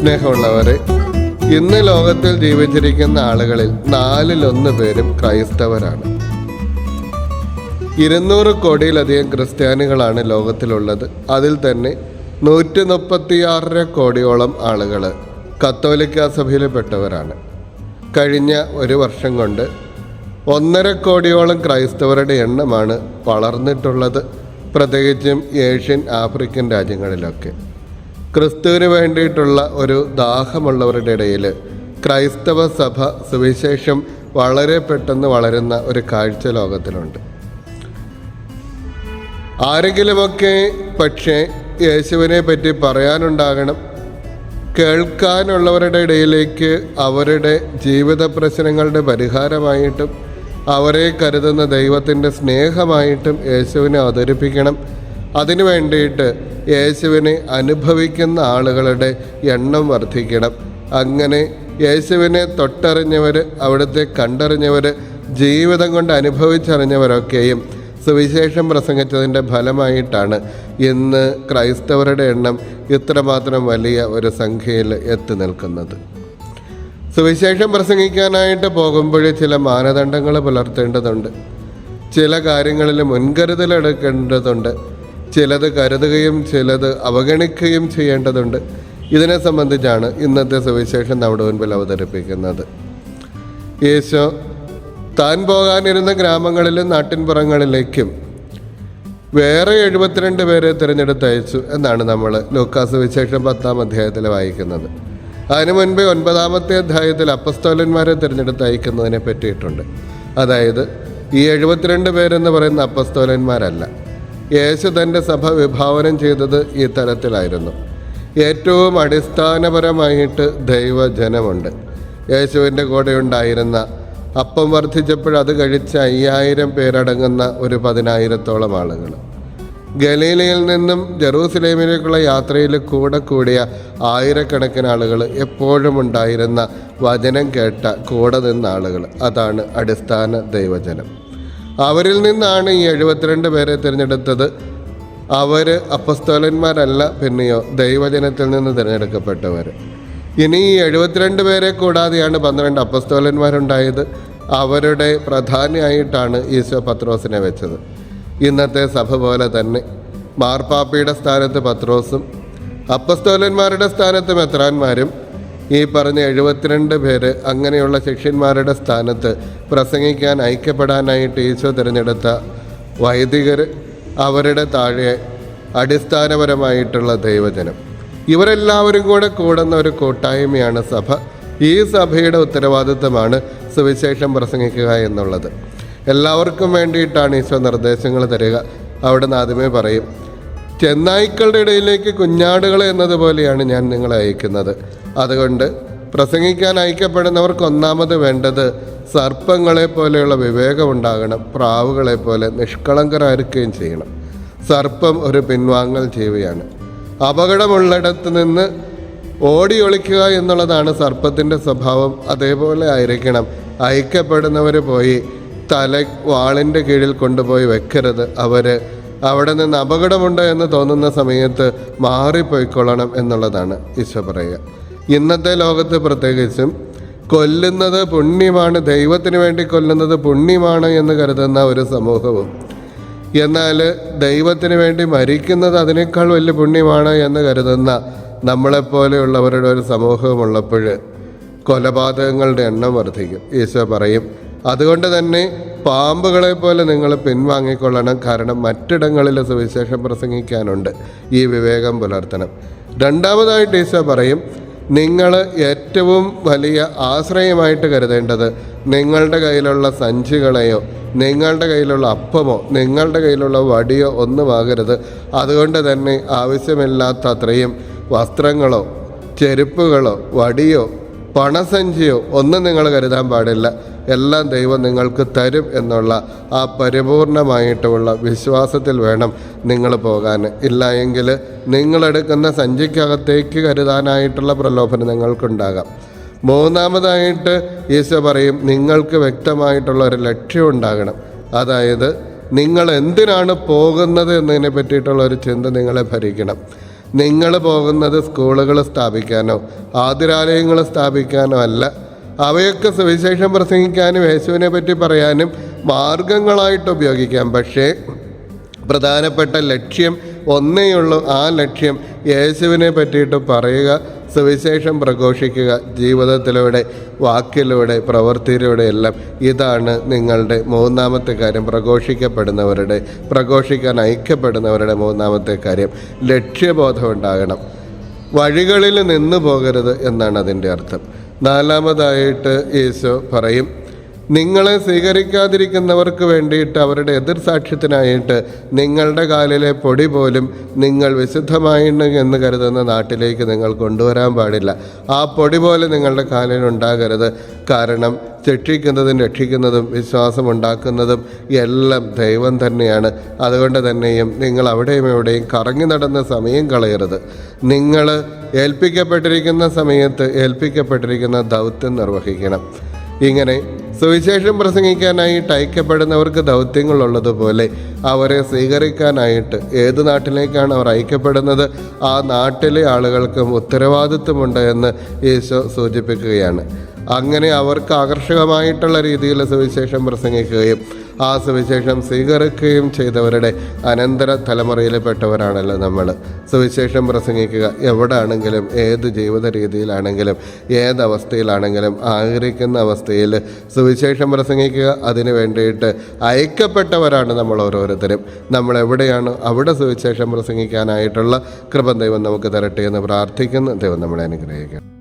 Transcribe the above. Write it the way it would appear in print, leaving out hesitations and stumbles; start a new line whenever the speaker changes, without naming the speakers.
സ്നേഹമുള്ളവരെ, ഇന്ന് ലോകത്തിൽ ജീവിച്ചിരിക്കുന്ന ആളുകളിൽ 4-1 പേരും ക്രൈസ്തവരാണ്. 200 കോടിയിലധികം ക്രിസ്ത്യാനികളാണ് ലോകത്തിലുള്ളത്. അതിൽ തന്നെ 136 കോടിയോളം ആളുകൾ കത്തോലിക്ക സഭയിൽപ്പെട്ടവരാണ്. കഴിഞ്ഞ ഒരു വർഷം കൊണ്ട് 1.5 കോടിയോളം ക്രൈസ്തവരുടെ എണ്ണമാണ് വളർന്നിട്ടുള്ളത്, പ്രത്യേകിച്ചും ഏഷ്യൻ, ആഫ്രിക്കൻ രാജ്യങ്ങളിലൊക്കെ. ക്രിസ്തുവിന് വേണ്ടിയിട്ടുള്ള ഒരു ദാഹമുള്ളവരുടെ ഇടയിൽ ക്രൈസ്തവ സഭ സുവിശേഷം വളരെ പെട്ടെന്ന് വളരുന്ന ഒരു കാഴ്ച ലോകത്തിലുണ്ട്. ആരെങ്കിലുമൊക്കെ പക്ഷേ യേശുവിനെ പറ്റി പറയാനുണ്ടാകണം. കേൾക്കാനുള്ളവരുടെ ഇടയിലേക്ക് അവരുടെ ജീവിത പ്രശ്നങ്ങളുടെ പരിഹാരമായിട്ടും അവരെ കരുതുന്ന ദൈവത്തിൻ്റെ സ്നേഹമായിട്ടും യേശുവിനെ അവതരിപ്പിക്കണം. അതിനു വേണ്ടിയിട്ട് യേശുവിനെ അനുഭവിക്കുന്ന ആളുകളുടെ എണ്ണം വർദ്ധിക്കണം. അങ്ങനെ യേശുവിനെ തൊട്ടറിഞ്ഞവർ, അവിടുത്തെ കണ്ടറിഞ്ഞവർ, ജീവിതം കൊണ്ട് അനുഭവിച്ചറിഞ്ഞവരൊക്കെയും സുവിശേഷം പ്രസംഗിച്ചതിൻ്റെ ഫലമായിട്ടാണ് ഇന്ന് ക്രൈസ്തവരുടെ എണ്ണം ഇത്രമാത്രം വലിയ ഒരു സംഖ്യയിൽ എത്തി നിൽക്കുന്നത്. സുവിശേഷം പ്രസംഗിക്കാനായിട്ട് പോകുമ്പോൾ ചില മാനദണ്ഡങ്ങൾ പുലർത്തേണ്ടതുണ്ട്. ചില കാര്യങ്ങളിൽ മുൻകരുതലെടുക്കേണ്ടതുണ്ട്. ചിലത് കരുതുകയും ചിലത് അവഗണിക്കുകയും ചെയ്യേണ്ടതുണ്ട്. ഇതിനെ സംബന്ധിച്ചാണ് ഇന്നത്തെ സുവിശേഷം നമ്മുടെ മുൻപിൽ അവതരിപ്പിക്കുന്നത്. യേശു താൻ പോകാനിരുന്ന ഗ്രാമങ്ങളിലും നാട്ടിൻപുറങ്ങളിലേക്കും വേറെ 72 പേരെ തിരഞ്ഞെടുത്തയച്ചു എന്നാണ് നമ്മൾ ലൂക്കാസ് സുവിശേഷം 10-ാം അധ്യായത്തിൽ വായിക്കുന്നത്. അതിനു മുൻപേ 9-ാമത്തെ അധ്യായത്തിൽ അപ്പസ്തോലന്മാരെ തിരഞ്ഞെടുത്തയക്കുന്നതിനെ പറ്റിയിട്ടുണ്ട്. അതായത് ഈ 72 പേരെന്ന് പറയുന്ന അപ്പസ്തോലന്മാരല്ല. യേശു തൻ്റെ സഭ വിഭാവനം ചെയ്തത് ഈ തരത്തിലായിരുന്നു. ഏറ്റവും അടിസ്ഥാനപരമായിട്ട് ദൈവജനമുണ്ട്. യേശുവിൻ്റെ കൂടെ ഉണ്ടായിരുന്ന, അപ്പം വർദ്ധിച്ചപ്പോൾ അത് കഴിച്ച 5000 പേരടങ്ങുന്ന ഒരു 10,000-ഓളം ആളുകൾ. ഗലീലയിൽ നിന്നും ജെറൂസലേമിലേക്കുള്ള യാത്രയിൽ കൂടിയ ആയിരക്കണക്കിന് ആളുകൾ, എപ്പോഴും ഉണ്ടായിരുന്ന വചനം കേട്ട കൂടെ നിന്ന ആളുകൾ. അതാണ് അടിസ്ഥാന ദൈവജനം. അവരിൽ നിന്നാണ് ഈ 72 പേരെ തിരഞ്ഞെടുത്തത്. അവർ അപ്പസ്തോലന്മാരല്ല, പിന്നെയോ ദൈവജനത്തിൽ നിന്ന് തിരഞ്ഞെടുക്കപ്പെട്ടവർ. ഇനി ഈ 72 പേരെ കൂടാതെയാണ് 12 അപ്പസ്തോലന്മാരുണ്ടായത്. അവരുടെ പ്രധാനിയായിട്ടാണ് ഈശോ പത്രോസിനെ വെച്ചത്. ഇന്നത്തെ സഭ പോലെ തന്നെ മാർപ്പാപ്പയുടെ സ്ഥാനത്ത് പത്രോസും അപ്പസ്തോലന്മാരുടെ സ്ഥാനത്ത് മെത്രാന്മാരും, ഈ പറഞ്ഞ 72 പേര് അങ്ങനെയുള്ള ശിഷ്യന്മാരുടെ സ്ഥാനത്ത് പ്രസംഗിക്കാൻ ഐക്യപ്പെടാനായിട്ട് ഈശോ തിരഞ്ഞെടുത്ത വൈദികർ, അവരുടെ താഴെ അടിസ്ഥാനപരമായിട്ടുള്ള ദൈവജനം. ഇവരെല്ലാവരും കൂടെ കൂടുന്ന ഒരു കൂട്ടായ്മയാണ് സഭ. ഈ സഭയുടെ ഉത്തരവാദിത്തമാണ് സുവിശേഷം പ്രസംഗിക്കുക എന്നുള്ളത്. എല്ലാവർക്കും വേണ്ടിയിട്ടാണ് ഈശോ നിർദ്ദേശങ്ങൾ തരിക. അവിടുന്ന് ആദ്യമേ പറയും, ചെന്നായ്ക്കളുടെ ഇടയിലേക്ക് കുഞ്ഞാടുകൾ എന്നതുപോലെയാണ് ഞാൻ നിങ്ങളെ അയക്കുന്നത്. അതുകൊണ്ട് പ്രസംഗിക്കാൻ അയക്കപ്പെടുന്നവർക്ക് ഒന്നാമത് വേണ്ടത് സർപ്പങ്ങളെ പോലെയുള്ള വിവേകമുണ്ടാകണം. പ്രാവുകളെ പോലെ നിഷ്കളങ്കരായിരിക്കുകയും ചെയ്യണം. സർപ്പം ഒരു പിൻവാങ്ങൽ ജീവിയാണ്. അപകടമുള്ളിടത്ത് നിന്ന് ഓടി ഒളിക്കുക എന്നുള്ളതാണ് സർപ്പത്തിൻ്റെ സ്വഭാവം. അതേപോലെ ആയിരിക്കണം അയക്കപ്പെടുന്നവർ പോയി തല വാളിൻ്റെ കീഴിൽ കൊണ്ടുപോയി വെക്കരുത്. അവിടെ നിന്ന് അപകടമുണ്ട് എന്ന് തോന്നുന്ന സമയത്ത് മാറിപ്പോയിക്കൊള്ളണം എന്നുള്ളതാണ് ഈശോ പറയുക. ഇന്നത്തെ ലോകത്ത് പ്രത്യേകിച്ചും കൊല്ലുന്നത് പുണ്യമാണ്, ദൈവത്തിന് വേണ്ടി കൊല്ലുന്നത് പുണ്യമാണ് എന്ന് കരുതുന്ന ഒരു സമൂഹവും, എന്നാൽ ദൈവത്തിന് വേണ്ടി മരിക്കുന്നത് അതിനേക്കാൾ വലിയ പുണ്യമാണ് എന്ന് കരുതുന്ന നമ്മളെപ്പോലെയുള്ളവരുടെ ഒരു സമൂഹമുള്ളപ്പോൾ കൊലപാതകങ്ങളുടെ എണ്ണം വർദ്ധിക്കും. ഈശോ പറയും, അതുകൊണ്ട് തന്നെ പാമ്പുകളെ പോലെ നിങ്ങൾ പിൻവാങ്ങിക്കൊള്ളണം. കാരണം മറ്റിടങ്ങളിൽ സുവിശേഷം പ്രസംഗിക്കാനുണ്ട്. ഈ വിവേകം പുലർത്തണം. രണ്ടാമതായിട്ട് ഈശോ പറയും, നിങ്ങൾ ഏറ്റവും വലിയ ആശ്രയമായിട്ട് കരുതേണ്ടത് നിങ്ങളുടെ കയ്യിലുള്ള സഞ്ചികളെയോ നിങ്ങളുടെ കയ്യിലുള്ള അപ്പമോ നിങ്ങളുടെ കയ്യിലുള്ള വടിയോ ഒന്നുമാകരുത്. അതുകൊണ്ട് തന്നെ ആവശ്യമില്ലാത്ത അത്രയും വസ്ത്രങ്ങളോ ചെരുപ്പുകളോ വടിയോ പണസഞ്ചിയോ ഒന്നും നിങ്ങൾ കരുതാൻ പാടില്ല. എല്ലാം ദൈവം നിങ്ങൾക്ക് തരും എന്നുള്ള ആ പരിപൂർണമായിട്ടുള്ള വിശ്വാസത്തിൽ വേണം നിങ്ങൾ പോകാൻ. ഇല്ല എങ്കിൽ നിങ്ങളെടുക്കുന്ന സഞ്ചിക്കകത്തേക്ക് കരുതാനായിട്ടുള്ള പ്രലോഭനം നിങ്ങൾക്കുണ്ടാകാം. മൂന്നാമതായിട്ട് ഈശോ പറയും, നിങ്ങൾക്ക് വ്യക്തമായിട്ടുള്ള ഒരു ലക്ഷ്യം ഉണ്ടാകണം. അതായത് നിങ്ങൾ എന്തിനാണ് പോകുന്നത് എന്നതിനെ പറ്റിയിട്ടുള്ള ഒരു ചിന്ത നിങ്ങളെ ഭരിക്കണം. നിങ്ങൾ പോകുന്നത് സ്കൂളുകൾ സ്ഥാപിക്കാനോ ആതുരാലയങ്ങൾ സ്ഥാപിക്കാനോ അല്ല. അവയൊക്കെ സുവിശേഷം പ്രസംഗിക്കാനും യേശുവിനെ പറ്റി പറയാനും മാർഗങ്ങളായിട്ട് ഉപയോഗിക്കാം. പക്ഷേ പ്രധാനപ്പെട്ട ലക്ഷ്യം ഒന്നേയുള്ളൂ. ആ ലക്ഷ്യം യേശുവിനെ പറ്റിയിട്ട് പറയുക, സുവിശേഷം പ്രഘോഷിക്കുക, ജീവിതത്തിലൂടെ, വാക്കിലൂടെ, പ്രവൃത്തിയിലൂടെ എല്ലാം. ഇതാണ് നിങ്ങളുടെ മൂന്നാമത്തെ കാര്യം. പ്രഘോഷിക്കാൻ ഐക്യപ്പെടുന്നവരുടെ മൂന്നാമത്തെ കാര്യം. ലക്ഷ്യബോധം ഉണ്ടാകണം. വഴികളിൽ നിന്നു പോകരുത് എന്നാണ് അതിൻ്റെ അർത്ഥം. നാലാമതായിട്ട് യേശു പറയും, നിങ്ങളെ സ്വീകരിക്കാതിരിക്കുന്നവർക്ക് വേണ്ടിയിട്ട്, അവരുടെ എതിർ സാക്ഷ്യത്തിനായിട്ട് നിങ്ങളുടെ കാലിലെ പൊടി പോലും നിങ്ങൾ വിശുദ്ധമായിട്ട് എന്ന് കരുതുന്ന നാട്ടിലേക്ക് നിങ്ങൾ കൊണ്ടുവരാൻ പാടില്ല. ആ പൊടി പോലും നിങ്ങളുടെ കാലിൽ ഉണ്ടാകരുത്. കാരണം ശിക്ഷിക്കുന്നതും രക്ഷിക്കുന്നതും വിശ്വാസമുണ്ടാക്കുന്നതും എല്ലാം ദൈവം തന്നെയാണ്. അതുകൊണ്ട് തന്നെയും നിങ്ങൾ അവിടെയും എവിടെയും കറങ്ങി നടന്ന സമയം കളയരുത്. നിങ്ങൾ ഏൽപ്പിക്കപ്പെട്ടിരിക്കുന്ന സമയത്ത് ഏൽപ്പിക്കപ്പെട്ടിരിക്കുന്ന ദൗത്യം നിർവഹിക്കണം. ഇങ്ങനെ സുവിശേഷം പ്രസംഗിക്കാനായിട്ട് ഐക്യപ്പെടുന്നവർക്ക് ദൗത്യങ്ങളുള്ളതുപോലെ അവരെ സ്വീകരിക്കാനായിട്ട് ഏത് നാട്ടിലേക്കാണ് അവർ ഐക്യപ്പെടുന്നത്, ആ നാട്ടിലെ ആളുകൾക്കും ഉത്തരവാദിത്വമുണ്ട് എന്ന് യേശു സൂചിപ്പിക്കുകയാണ്. അങ്ങനെ അവർക്ക് ആകർഷകമായിട്ടുള്ള രീതിയിൽ സുവിശേഷം പ്രസംഗിക്കുകയും ആ സുവിശേഷം സ്വീകരിക്കുകയും ചെയ്തവരുടെ അനന്തര തലമുറയിൽപ്പെട്ടവരാണല്ലോ നമ്മൾ. സുവിശേഷം പ്രസംഗിക്കുക എവിടെയാണെങ്കിലും, ഏത് ജീവിത രീതിയിലാണെങ്കിലും, ഏതവസ്ഥയിലാണെങ്കിലും, ആഗ്രഹിക്കുന്ന അവസ്ഥയിൽ സുവിശേഷം പ്രസംഗിക്കുക. അതിനു വേണ്ടിയിട്ട് ഐക്യപ്പെട്ടവരാണ് നമ്മൾ ഓരോരുത്തരും. നമ്മൾ എവിടെയാണ് അവിടെ സുവിശേഷം പ്രസംഗിക്കാനായിട്ടുള്ള കൃപ ദൈവം നമുക്ക് തരട്ടെ എന്ന് പ്രാർത്ഥിക്കുന്നു. ദൈവം നമ്മളെ അനുഗ്രഹിക്കണം.